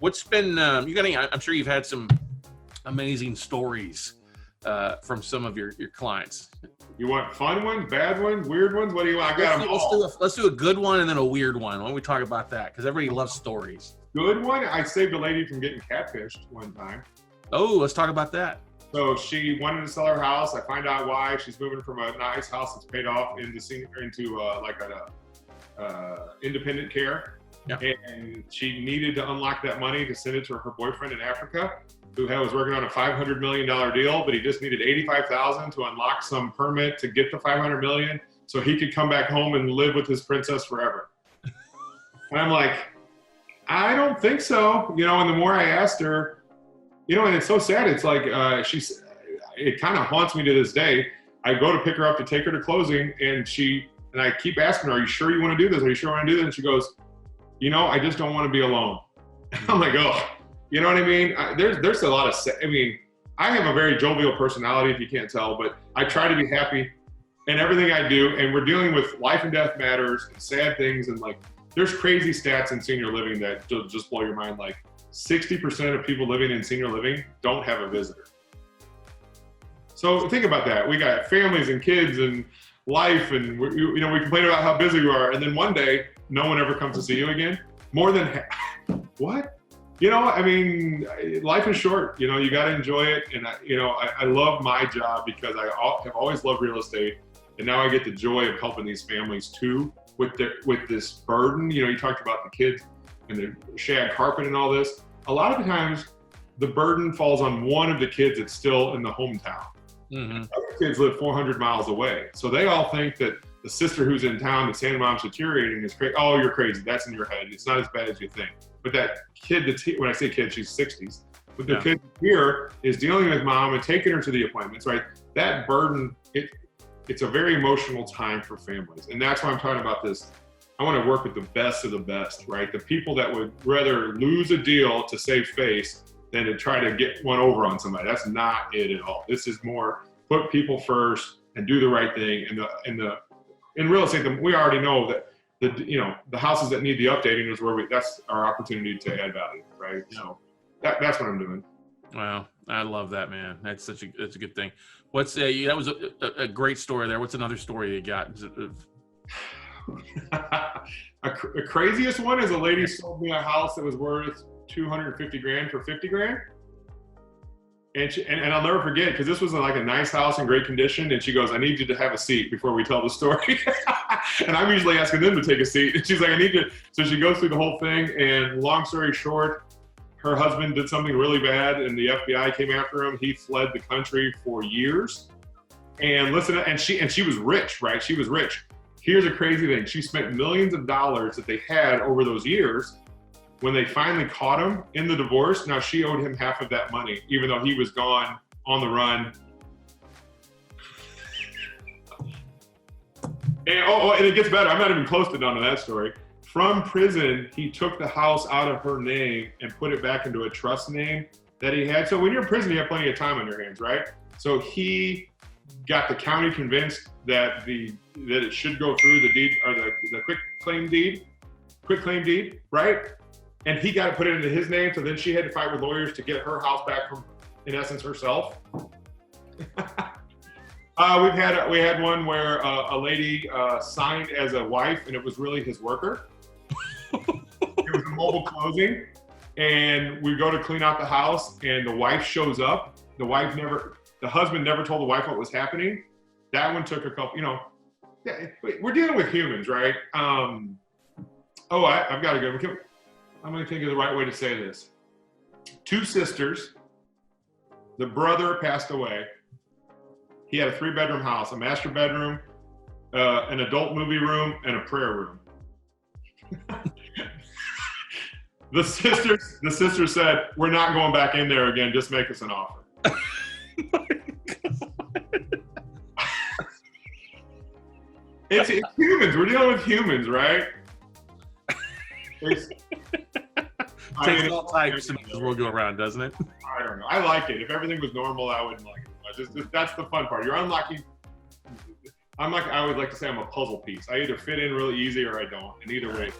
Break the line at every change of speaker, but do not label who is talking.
What's been you got any? I'm sure you've had some amazing stories from some of your clients.
You want fun ones, bad ones, weird ones? What do you want? I got them all.
Let's do a good one and then a weird one. Why don't we talk about that? Because everybody loves stories.
Good one. I saved a lady from getting catfished one time.
Oh, let's talk about that.
So she wanted to sell her house. I find out why. She's moving from a nice house that's paid off into like an independent care.
Yep.
And she needed to unlock that money to send it to her boyfriend in Africa, who was working on a $500 million deal, but he just needed $85,000 to unlock some permit to get the $500 million so he could come back home and live with his princess forever. And I'm like, I don't think so. And the more I asked her, and it's so sad. It's like, it kind of haunts me to this day. I go to pick her up to take her to closing, and I keep asking her, are you sure you want to do this? Are you sure you want to do this? And she goes, I just don't want to be alone. I'm like, oh, you know what I mean? There's a lot of, I have a very jovial personality, if you can't tell, but I try to be happy in everything I do. And we're dealing with life and death matters and sad things. And like, there's crazy stats in senior living that just blow your mind. Like 60% of people living in senior living don't have a visitor. So think about that. We got families and kids and life, and we complain about how busy we are. And then one day, no one ever comes to see you again. More than what? Life is short. You got to enjoy it. And I love my job because I have always loved real estate, and now I get the joy of helping these families too with this burden. You talked about the kids and the shag carpet and all this. A lot of the times, the burden falls on one of the kids that's still in the hometown. Mm-hmm. Other kids live 400 miles away, so they all think that the sister who's in town that's saying mom's deteriorating is crazy. Oh, you're crazy. That's in your head. It's not as bad as you think. But that kid when I say kid, she's 60s. But the kid here is dealing with mom and taking her to the appointments, right? That burden, it's a very emotional time for families. And that's why I'm talking about this. I want to work with the best of the best, right? The people that would rather lose a deal to save face than to try to get one over on somebody. That's not it at all. This is more put people first and do the right thing. In real estate, we already know that the houses that need the updating is that's our opportunity to add value, right? So that's what I'm doing. Wow,
I love that, man. That's a good thing. That was a great story there. What's another story you got?
A craziest one is a lady sold me a house that was worth $250,000 for $50,000. And I'll never forget, because this was like a nice house in great condition. And she goes, I need you to have a seat before we tell the story. And I'm usually asking them to take a seat. And she's like, I need you. So she goes through the whole thing. And long story short, her husband did something really bad and the FBI came after him. He fled the country for years. And listen, and she was rich, right? She was rich. Here's a crazy thing. She spent millions of dollars that they had over those years. When they finally caught him in the divorce, now she owed him half of that money, even though he was gone on the run. And it gets better. I'm not even close to done to that story. From prison, he took the house out of her name and put it back into a trust name that he had. So when you're in prison, you have plenty of time on your hands, right? So he got the county convinced that it should go through the deed, or the quick claim deed, right? And he got to put it into his name. So then she had to fight with lawyers to get her house back from, in essence, herself. We had one where a lady signed as a wife, and it was really his worker. It was a mobile closing, and we go to clean out the house, and the wife shows up. The husband never told the wife what was happening. That one took a couple. We're dealing with humans, right? I've got to go. I'm going to think of the right way to say this. 2 sisters. The brother passed away. He had a 3-bedroom house, a master bedroom, an adult movie room, and a prayer room. The sisters said, we're not going back in there again. Just make us an offer. It's humans. We're dealing with humans, right?
Takes all types to make this world go around, doesn't it?
I don't know. I like it. If everything was normal, I wouldn't like it. That's the fun part. You're unlocking. I would like to say I'm a puzzle piece. I either fit in really easy or I don't, and either way.